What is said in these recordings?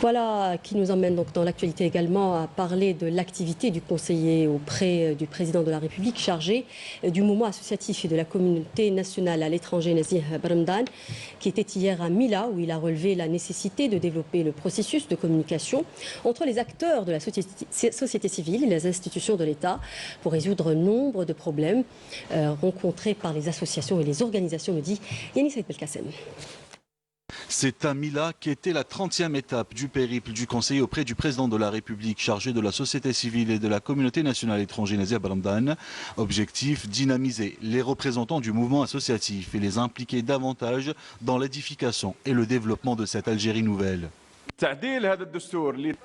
Voilà qui nous emmène donc dans l'actualité également à parler de l'activité du conseiller auprès du président de la République chargé du mouvement associatif et de la communauté nationale à l'étranger, Nazih Baramdan, qui était hier à Mila où il a relevé la nécessité de développer le processus de communication entre les acteurs de la société civile et les institutions de l'État pour résoudre nombre de problèmes rencontrés par les associations et les organisations, nous dit Yannis Saïd Belkacem. C'est à Mila qu'était la 30e étape du périple du conseiller auprès du président de la République chargé de la société civile et de la communauté nationale étrangère, Nazih Baramdan. Objectif, dynamiser les représentants du mouvement associatif et les impliquer davantage dans l'édification et le développement de cette Algérie nouvelle.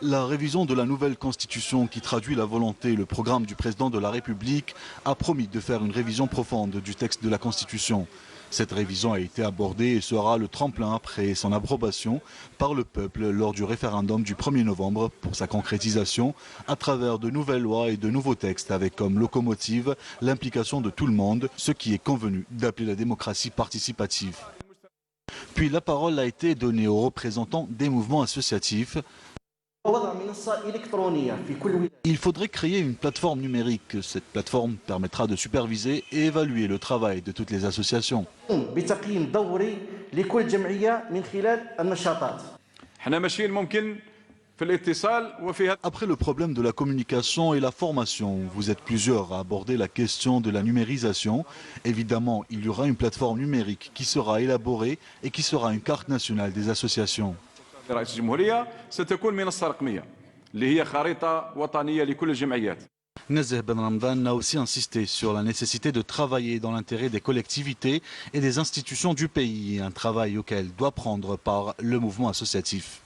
La révision de la nouvelle constitution qui traduit la volonté et le programme du président de la République a promis de faire une révision profonde du texte de la constitution. Cette révision a été abordée et sera le tremplin après son approbation par le peuple lors du référendum du 1er novembre pour sa concrétisation à travers de nouvelles lois et de nouveaux textes avec comme locomotive l'implication de tout le monde, ce qui est convenu d'appeler la démocratie participative. Puis la parole a été donnée aux représentants des mouvements associatifs. Il faudrait créer une plateforme numérique. Cette plateforme permettra de superviser et évaluer le travail de toutes les associations. Après le problème de la communication et la formation, vous êtes plusieurs à aborder la question de la numérisation. Évidemment, il y aura une plateforme numérique qui sera élaborée et qui sera une carte nationale des associations. Nazih Baramdan a aussi insisté sur la nécessité de travailler dans l'intérêt des collectivités et des institutions du pays, un travail auquel doit prendre part le mouvement associatif.